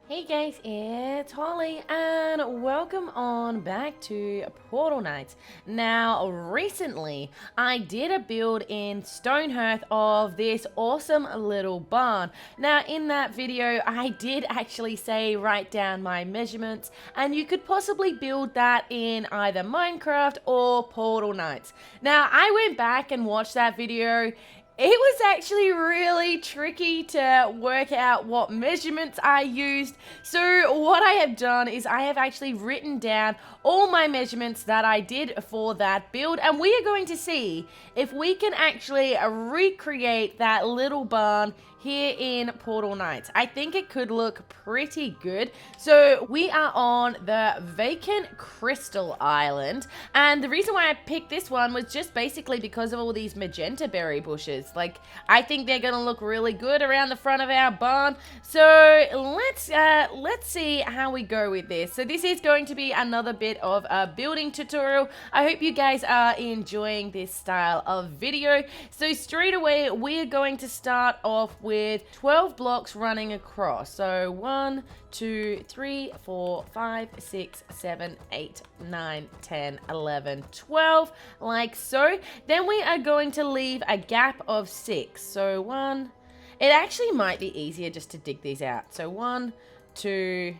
Hey guys, it's Holly and welcome on back to Portal Knights. Now, recently I did a build in stonehearth of this awesome little barn. Now, in that video, I did actually say write down my measurements, and you could possibly build that in either Minecraft or Portal Knights. Now, I went back and watched that video. It was actually really tricky to work out what measurements I used. So what I have done is I have actually written down all my measurements that I did for that build, and we are going to see if we can actually recreate that little barn here in Portal Knights. I think it could look pretty good. So we are on the vacant crystal island, and the reason why I picked this one was just basically because of all these magenta berry bushes. Like, I think they're gonna look really good around the front of our barn. So let's see how we go with this. So this is going to be another bit of a building tutorial. I hope you guys are enjoying this style of video. So straight away we're going to start off with 12 blocks running across. So 1, 2, 3, 4, 5, 6, 7, 8, 9, 10, 11, 12, like so. Then we are going to leave a gap of 6. So 1, it actually might be easier just to dig these out. So 1, 2,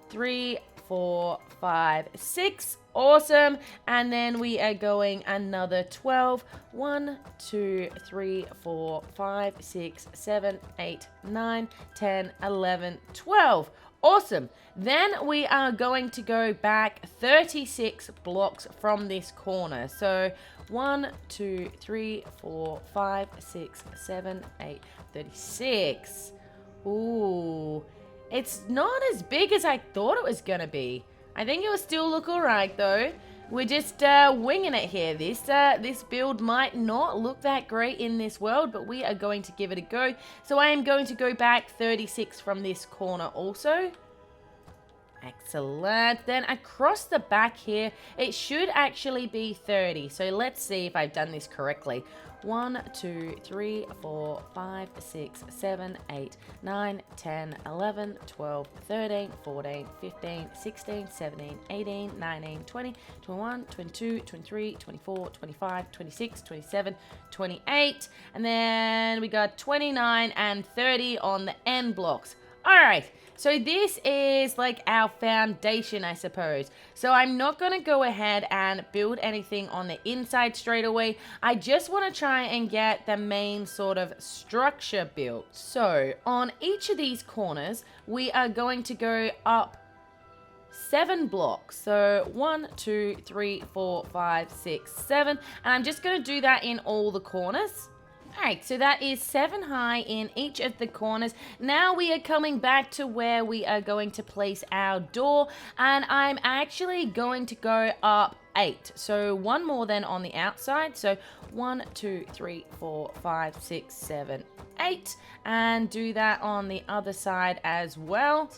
3, 4, 5, 6. Awesome. And then we are going another 12. 1, 2, 3, 4, 5, 6, 7, 8, 9, 10, 11, 12. Awesome. Then we are going to go back 36 blocks from this corner. So 1, 2, 3, 4, 5, 6, 7, 8, 36. Ooh. It's not as big as I thought it was going to be. I think it will still look alright though. We're just winging it here. This build might not look that great in this world, but we are going to give it a go. So I am going to go back 36 from this corner also. Excellent. Then across the back here, it should actually be 30. So let's see if I've done this correctly. 1, 2, 3, 4, 5, 6, 7, 8, 9, 10, 11, 12, 13, 14, 15, 16, 17, 18, 19, 20, 21, 22, 23, 24, 25, 26, 27, 28. And then we got 29 and 30 on the end blocks. All right. So this is like our foundation, I suppose. So I'm not going to go ahead and build anything on the inside straight away. I just want to try and get the main sort of structure built. So on each of these corners, we are going to go up 7 blocks. So 1, 2, 3, 4, 5, 6, 7. And I'm just going to do that in all the corners. Alright, so that is 7 high in each of the corners. Now we are coming back to where we are going to place our door, and I'm actually going to go up 8. So 1 more than on the outside. So 1, 2, 3, 4, 5, 6, 7, 8. And do that on the other side as well.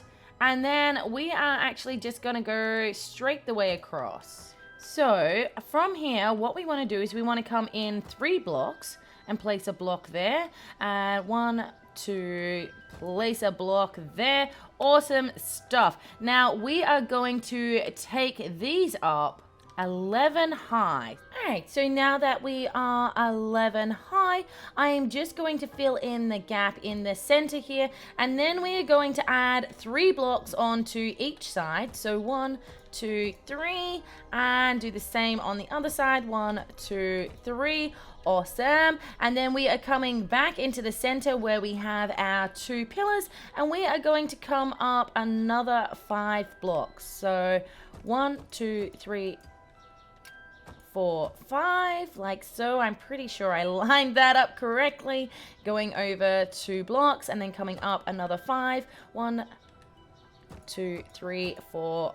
And then we are actually just going to go straight the way across. So from here, what we want to do is we want to come in 3 blocks and place a block there. 1, 2, place a block there. Awesome stuff. Now we are going to take these up 11 high. Alright, so now that we are 11 high, I am just going to fill in the gap in the center here, and then we are going to add 3 blocks onto each side. So 1, 2, 3, and do the same on the other side. 1, 2, 3. Awesome. And then we are coming back into the center where we have our 2 pillars, and we are going to come up another 5 blocks. So 1, 2, 3, 4, 5, like so. I'm pretty sure I lined that up correctly. Going over 2 blocks and then coming up another 5. 1, 2, 3, 4,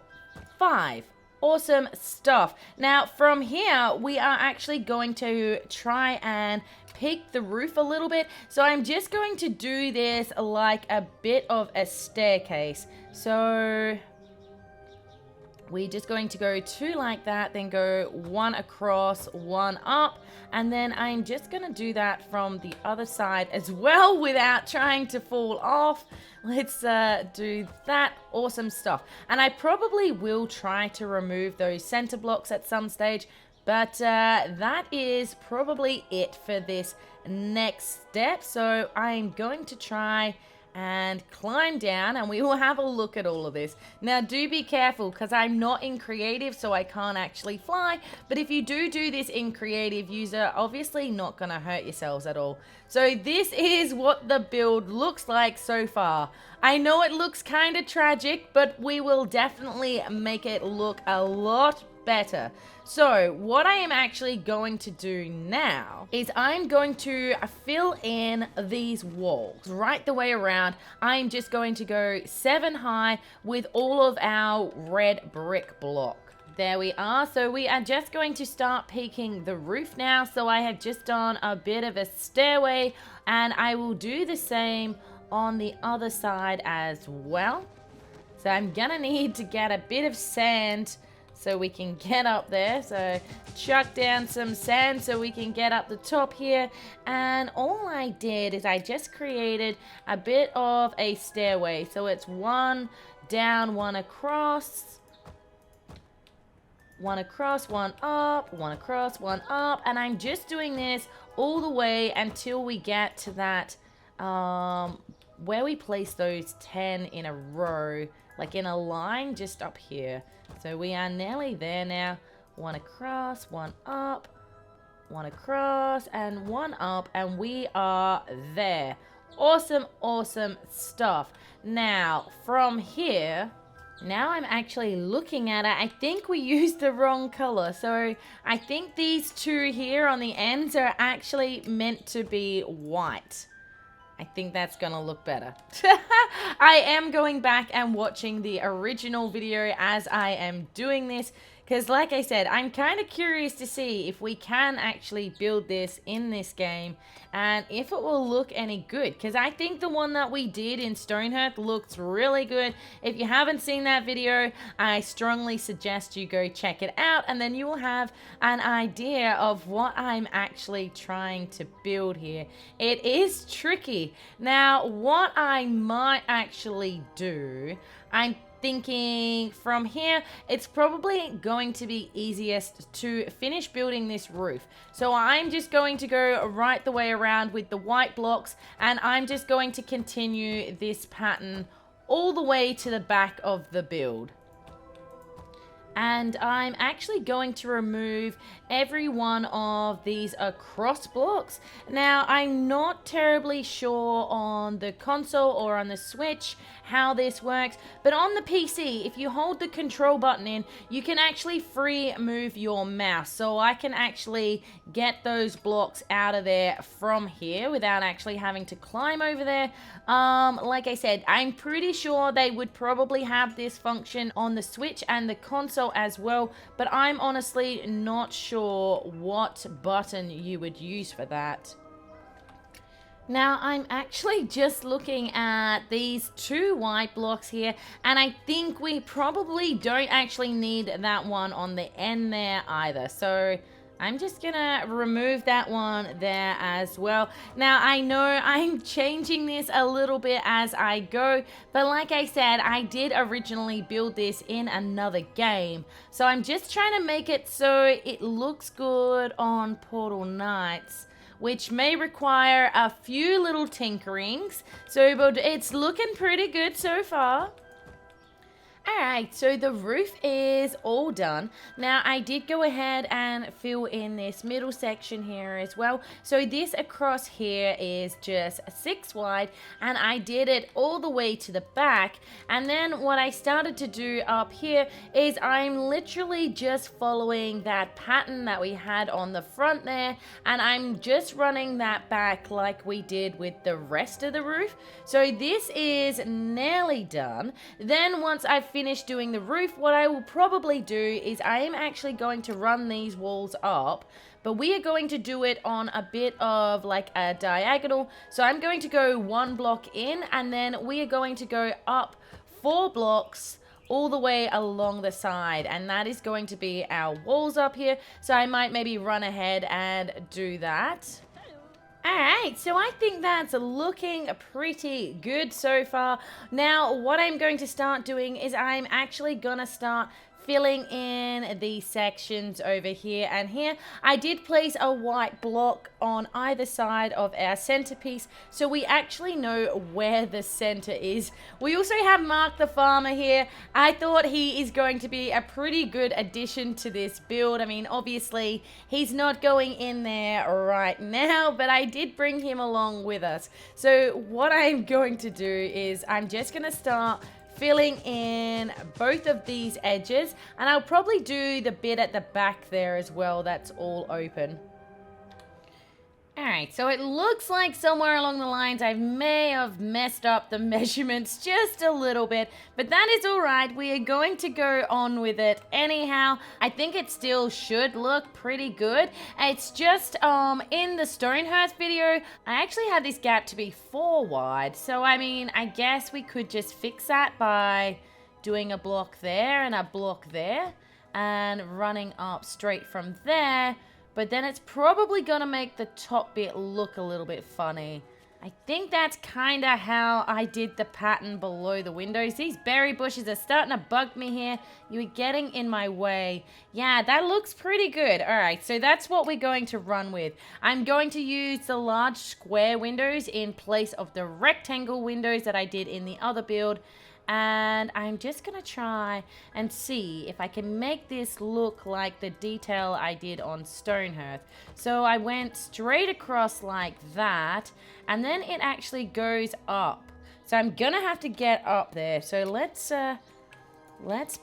5. Awesome stuff. Now from here, we are actually going to try and peak the roof a little bit. So I'm just going to do this like a bit of a staircase. So We're just going to go 2 like that, then go 1 across, 1 up, and then I'm just going to do that from the other side as well without trying to fall off. Let's do that. Awesome stuff. And I probably will try to remove those center blocks at some stage, but that is probably it for this next step. So I'm going to try and climb down, and we will have a look at all of this. Now do be careful, because I'm not in creative, so I can't actually fly, but if you do this in creative, you're obviously not going to hurt yourselves at all. So this is what the build looks like so far. I know it looks kind of tragic, but we will definitely make it look a lot better. So what I am actually going to do now is I'm going to fill in these walls right the way around. I'm just going to go 7 high with all of our red brick block. There we are. So we are just going to start peaking the roof now. So I have just done a bit of a stairway, and I will do the same on the other side as well. So I'm gonna need to get a bit of sand so we can get up there. So chuck down some sand so we can get up the top here. And all I did is I just created a bit of a stairway. So it's 1 down, 1 across, 1 across, 1 up, 1 across, 1 up. And I'm just doing this all the way until we get to that where we place those 10 in a row, like in a line just up here. So we are nearly there now. 1 across, 1 up, 1 across, and 1 up, and we are there. Awesome, awesome stuff. Now, from here, now I'm actually looking at it. I think we used the wrong color. So I think these 2 here on the ends are actually meant to be white. I think that's gonna look better. I am going back and watching the original video as I am doing this, because like I said, I'm kind of curious to see if we can actually build this in this game and if it will look any good, because I think the one that we did in Stonehearth looks really good. If you haven't seen that video, I strongly suggest you go check it out, and then you will have an idea of what I'm actually trying to build here. It is tricky. Now, what I might actually do, I'm thinking from here, it's probably going to be easiest to finish building this roof. So I'm just going to go right the way around with the white blocks, and I'm just going to continue this pattern all the way to the back of the build. And I'm actually going to remove every one of these across blocks. Now, I'm not terribly sure on the console or on the Switch how this works, but on the PC, if you hold the control button in, you can actually free move your mouse. So I can actually get those blocks out of there from here without actually having to climb over there. Like I said, I'm pretty sure they would probably have this function on the Switch and the console as well, but I'm honestly not sure what button you would use for that. Now, I'm actually just looking at these 2 white blocks here, and I think we probably don't actually need that one on the end there either. So I'm just gonna remove that one there as well. Now, I know I'm changing this a little bit as I go, but like I said, I did originally build this in another game. So I'm just trying to make it so it looks good on Portal Knights, which may require a few little tinkerings. So, but it's looking pretty good so far. Alright, so the roof is all done. Now, I did go ahead and fill in this middle section here as well. So this across here is just 6 wide, and I did it all the way to the back. And then what I started to do up here is I'm literally just following that pattern that we had on the front there, and I'm just running that back like we did with the rest of the roof. So this is nearly done. Then once I've finished doing the roof, what I will probably do is I am actually going to run these walls up, but we are going to do it on a bit of like a diagonal. So I'm going to go 1 block in, and then we are going to go up 4 blocks all the way along the side, and that is going to be our walls up here. So I might maybe run ahead and do that. Alright, so I think that's looking pretty good so far. Now, what I'm going to start doing is I'm actually going to start filling in these sections over here and here. I did place a white block on either side of our centerpiece, so we actually know where the center is. We also have Mark the Farmer here. I thought he is going to be a pretty good addition to this build. I mean, obviously, he's not going in there right now, but I did bring him along with us. So what I'm going to do is I'm just going to start filling in both of these edges, and I'll probably do the bit at the back there as well that's all open. Alright, so it looks like somewhere along the lines I may have messed up the measurements just a little bit, but that is alright. We are going to go on with it anyhow. I think it still should look pretty good. It's just in the stonehearth video, I actually had this gap to be 4 wide, so I mean, I guess we could just fix that by doing a block there and a block there and running up straight from there. But then it's probably going to make the top bit look a little bit funny. I think that's kind of how I did the pattern below the windows. These berry bushes are starting to bug me here. You're getting in my way. Yeah, that looks pretty good. All right, so that's what we're going to run with. I'm going to use the large square windows in place of the rectangle windows that I did in the other build. And I'm just going to try and see if I can make this look like the detail I did on stonehearth. So I went straight across like that, and then it actually goes up. So I'm going to have to get up there. So let's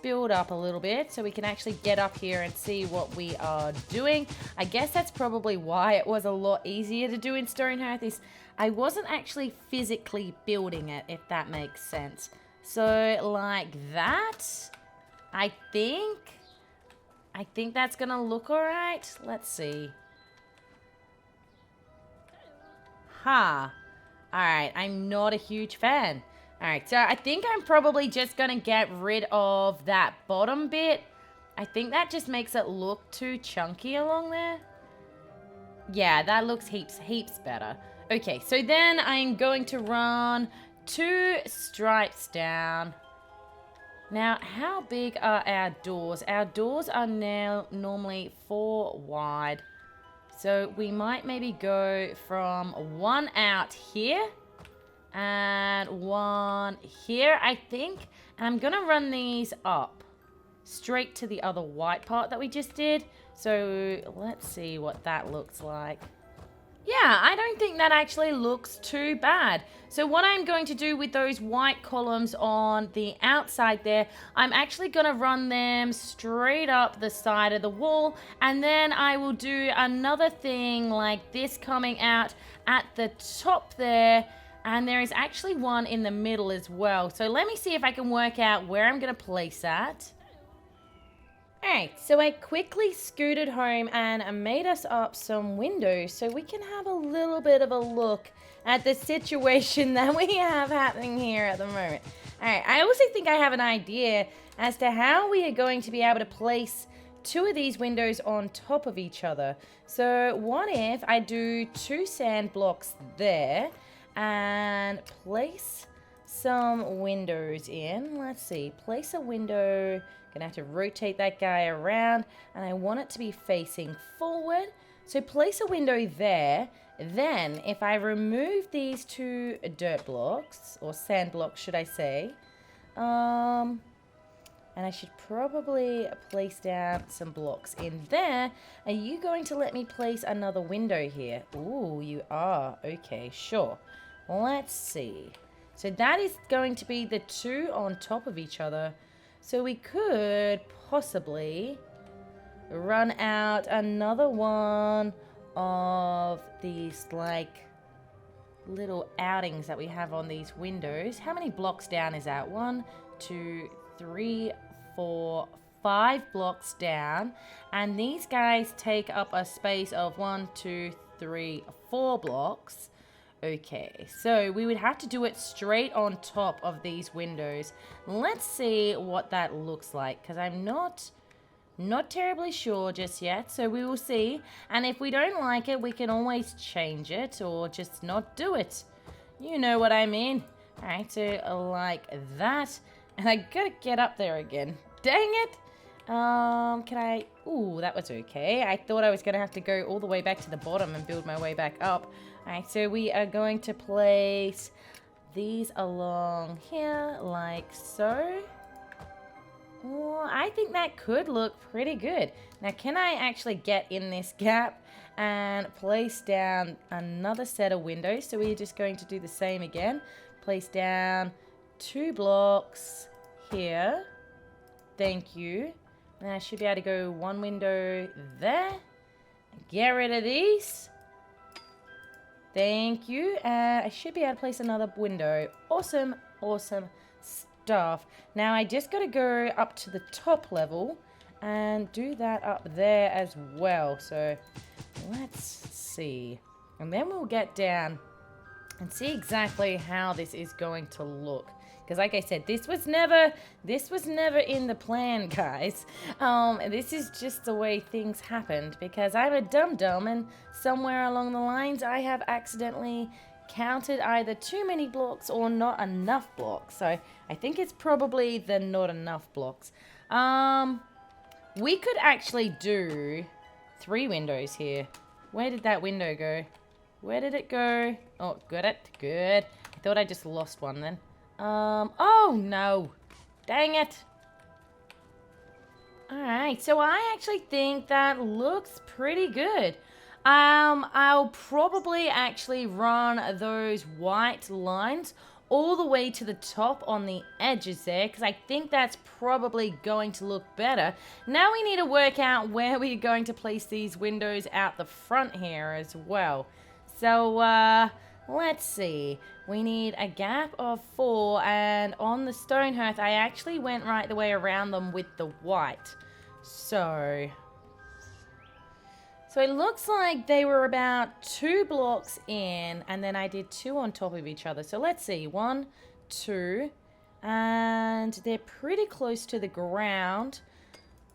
build up a little bit so we can actually get up here and see what we are doing. I guess that's probably why it was a lot easier to do in stonehearth, is I wasn't actually physically building it, if that makes sense. So like that, I think that's gonna look all right. Let's see. All right, I'm not a huge fan. All right, so I think I'm probably just gonna get rid of that bottom bit. I think that just makes it look too chunky along there. Yeah, that looks heaps better. Okay, so then I'm going to run 2 stripes down. Now, how big are our doors? Our doors are now normally 4 wide. So we might maybe go from 1 out here and 1 here, I think. And I'm going to run these up straight to the other white part that we just did. So let's see what that looks like. Yeah, I don't think that actually looks too bad. So what I'm going to do with those white columns on the outside there, I'm actually going to run them straight up the side of the wall, and then I will do another thing like this coming out at the top there, and there is actually one in the middle as well. So let me see if I can work out where I'm going to place that. Alright, so I quickly scooted home and made us up some windows so we can have a little bit of a look at the situation that we have happening here at the moment. Alright, I also think I have an idea as to how we are going to be able to place 2 of these windows on top of each other. So what if I do 2 sand blocks there and place some windows in? Let's see, place a window. Gonna have to rotate that guy around, and I want it to be facing forward. So place a window there. Then if I remove these 2 dirt blocks, or sand blocks should I say, and I should probably place down some blocks in there. Are you going to let me place another window here? Ooh, you are. Okay, sure. Let's see. So that is going to be the 2 on top of each other. So we could possibly run out another one of these like little outings that we have on these windows. How many blocks down is that? 1, 2, 3, 4, 5 blocks down. And these guys take up a space of 1, 2, 3, 4 blocks. Okay, so we would have to do it straight on top of these windows. Let's see what that looks like, because I'm not terribly sure just yet, so we will see. And if we don't like it, we can always change it or just not do it. You know what I mean. Alright, so like that. And I gotta get up there again. Dang it! Can I... Ooh, that was okay. I thought I was gonna have to go all the way back to the bottom and build my way back up. Alright, so we are going to place these along here, like so. Oh, I think that could look pretty good. Now, can I actually get in this gap and place down another set of windows? So we're just going to do the same again. Place down 2 blocks here. Thank you. And I should be able to go 1 window there. Get rid of these. Thank you. I should be able to place another window. Awesome, awesome stuff. Now I just got to go up to the top level and do that up there as well. So let's see. And then we'll get down and see exactly how this is going to look. Because like I said, this was never in the plan, guys. This is just the way things happened because I'm a dum-dum and somewhere along the lines I have accidentally counted either too many blocks or not enough blocks. So I think it's probably the not enough blocks. We could actually do 3 windows here. Where did that window go? Where did it go? Oh, got it. Good. I thought I just lost one then. Oh no. Dang it. Alright, so I actually think that looks pretty good. I'll probably actually run those white lines all the way to the top on the edges there, because I think that's probably going to look better. Now we need to work out where we're going to place these windows out the front here as well. So, let's see. We need a gap of 4, and on the stonehearth, I actually went right the way around them with the white. So it looks like they were about 2 blocks in, and then I did 2 on top of each other. So let's see. 1, 2, and they're pretty close to the ground.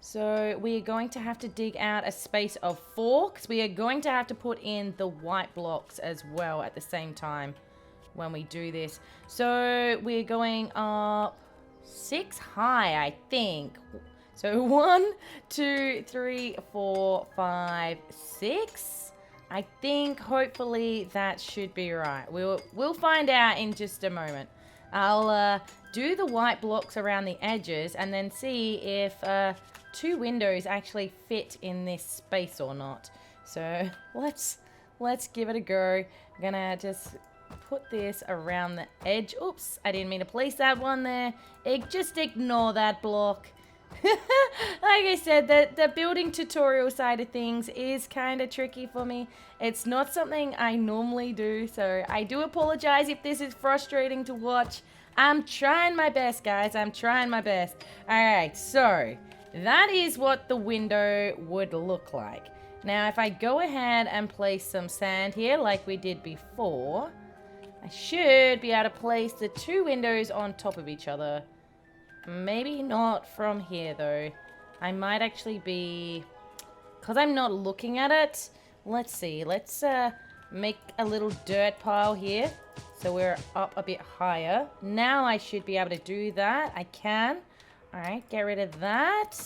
So we're going to have to dig out a space of 4, because we are going to have to put in the white blocks as well at the same time when we do this. So we're going up 6 high, I think. So 1, 2, 3, 4, 5, 6. I think hopefully that should be right. We'll find out in just a moment. I'll do the white blocks around the edges and then see if 2 windows actually fit in this space or not. So let's give it a go. I'm gonna just put this around the edge. Oops, I didn't mean to place that one there. Just ignore that block. Like I said, the building tutorial side of things is kind of tricky for me. It's not something I normally do, so I do apologize if this is frustrating to watch. I'm trying my best, guys. I'm trying my best. Alright, so that is what the window would look like. Now, if I go ahead and place some sand here like we did before, I should be able to place the 2 windows on top of each other. Maybe not from here, though. I might actually be... Because I'm not looking at it. Let's see. Let's make a little dirt pile here. So we're up a bit higher. Now I should be able to do that. I can. Alright, get rid of that.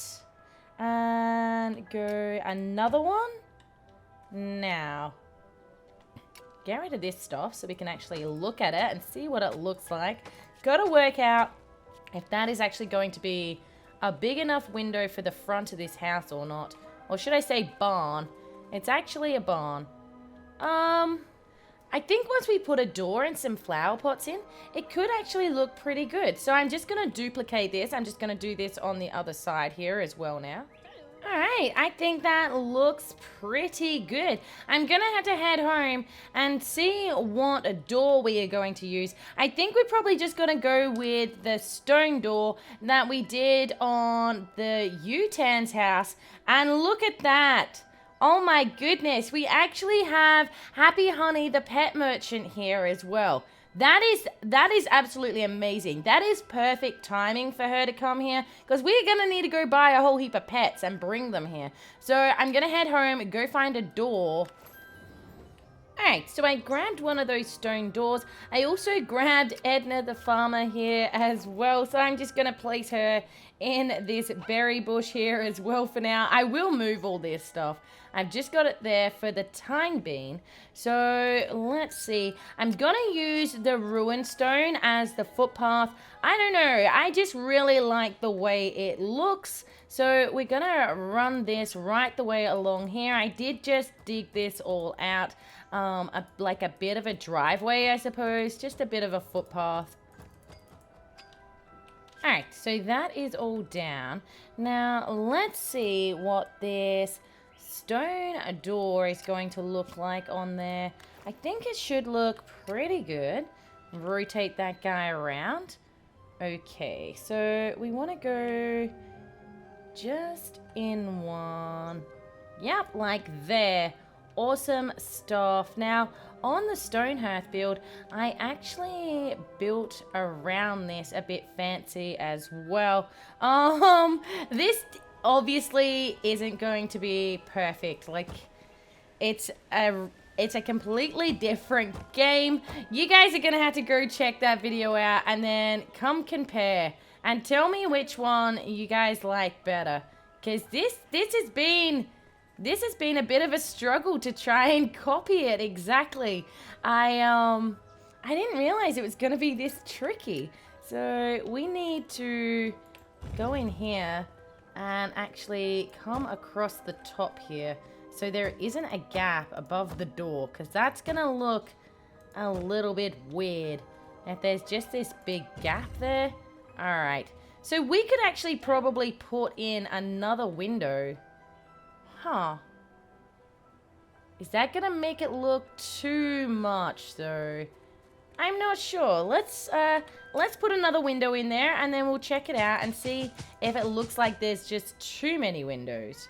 And go another one. Now, get rid of this stuff so we can actually look at it and see what it looks like. Got to work out if that is actually going to be a big enough window for the front of this house or not. Or should I say barn? It's actually a barn. I think once we put a door and some flower pots in, it could actually look pretty good. So I'm just going to duplicate this. I'm just going to do this on the other side here as well now. Alright, I think that looks pretty good. I'm going to have to head home and see what door we are going to use. I think we're probably just going to go with the stone door that we did on the Utan's house. And look at that. Oh my goodness, we actually have Happy Honey, the pet merchant here as well. That is absolutely amazing. That is perfect timing for her to come here because we're going to need to go buy a whole heap of pets and bring them here. So I'm going to head home, go find a door. Alright, so I grabbed one of those stone doors. I also grabbed Edna the farmer here as well. So I'm just going to place her in this berry bush here as well for now. I will move all this stuff. I've just got it there for the time being. So let's see. I'm going to use the ruin stone as the footpath. I don't know. I just really like the way it looks. So we're going to run this right the way along here. I did just dig this all out. Like a bit of a driveway, I suppose. Just a bit of a footpath. Alright, so that is all down. Now, let's see what this stone door is going to look like on there. I think it should look pretty good. Rotate that guy around. Okay, so we want to go just in one. Yep, like there. Awesome stuff. Now, on the stonehearth build, I actually built around this a bit fancy as well. This obviously isn't going to be perfect. Like, it's a completely different game. You guys are gonna have to go check that video out and then come compare and tell me which one you guys like better. Because this has been a bit of a struggle to try and copy it exactly. I didn't realize it was going to be this tricky. So we need to go in here and actually come across the top here. So there isn't a gap above the door because that's going to look a little bit weird. If there's just this big gap there. All right. So we could actually probably put in another window. Huh. Is that gonna make it look too much though? I'm not sure. Let's put another window in there and then we'll check it out and see if it looks like there's just too many windows.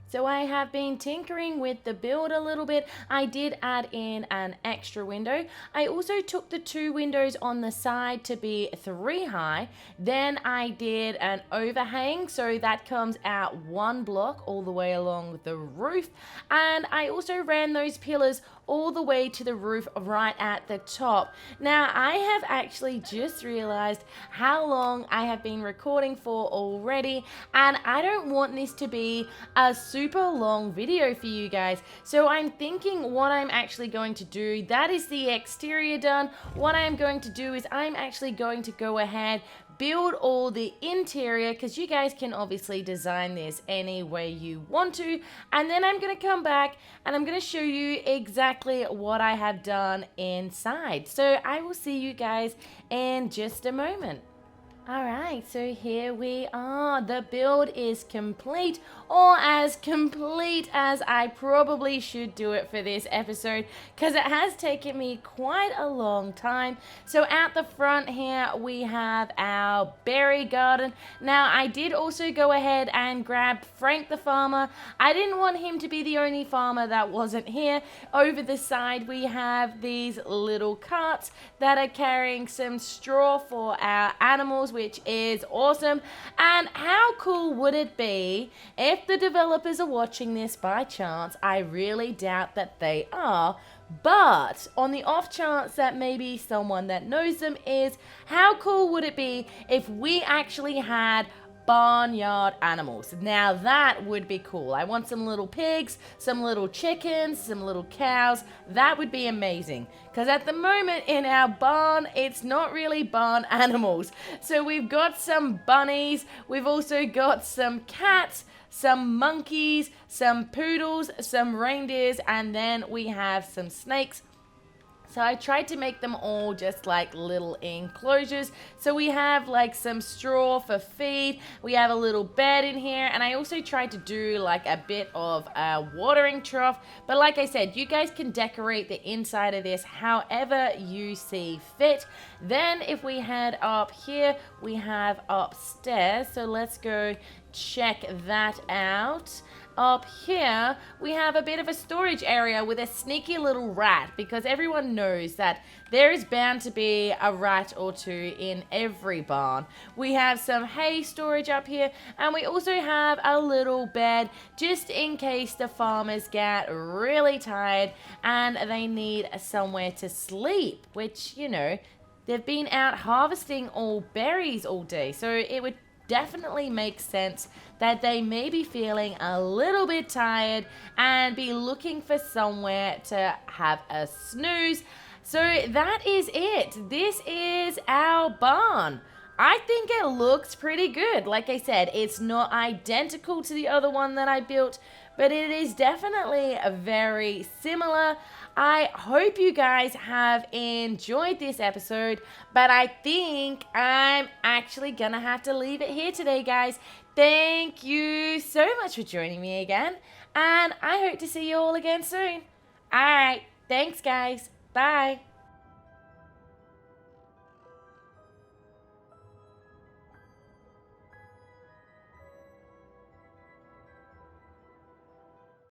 So I have been tinkering with the build a little bit. I did add in an extra window. I also took the 2 windows on the side to be 3 high. Then I did an overhang, so that comes out 1 block all the way along the roof. And I also ran those pillars all the way to the roof right at the top. Now, I have actually just realized how long I have been recording for already, and I don't want this to be a super long video for you guys. So I'm thinking what I'm actually going to do, that is the exterior done. What I'm going to do is I'm actually going to go ahead, build all the interior, because you guys can obviously design this any way you want to, and then I'm going to come back and I'm going to show you exactly what I have done inside. So I will see you guys in just a moment. Alright, so here we are. The build is complete, or as complete as I probably should do it for this episode, because it has taken me quite a long time. So at the front here, we have our berry garden. Now, I did also go ahead and grab Frank the farmer. I didn't want him to be the only farmer that wasn't here. Over the side, we have these little carts that are carrying some straw for our animals, which is awesome. And how cool would it be if the developers are watching this by chance? I really doubt that they are, but on the off chance that maybe someone that knows them is, how cool would it be if we actually had barnyard animals? Now that would be cool. I want some little pigs, some little chickens, some little cows. That would be amazing. Because at the moment in our barn, it's not really barn animals. So we've got some bunnies, we've also got some cats, some monkeys, some poodles, some reindeers, and then we have some snakes. So I tried to make them all just like little enclosures. So we have like some straw for feed. We have a little bed in here. And I also tried to do like a bit of a watering trough. But like I said, you guys can decorate the inside of this however you see fit. Then if we head up here, we have upstairs. So let's go check that out. up here, we have a bit of a storage area with a sneaky little rat, because everyone knows that there is bound to be a rat or two in every barn. We have some hay storage up here, and we also have a little bed just in case the farmers get really tired and they need somewhere to sleep, which, you know, they've been out harvesting all berries all day, so it would definitely make sense that they may be feeling a little bit tired and be looking for somewhere to have a snooze. So that is it. This is our barn. I think it looks pretty good. Like I said, it's not identical to the other one that I built, but it is definitely very similar. I hope you guys have enjoyed this episode, but I think I'm actually gonna have to leave it here today, guys. Thank you so much for joining me again, and I hope to see you all again soon. Alright, thanks guys. Bye.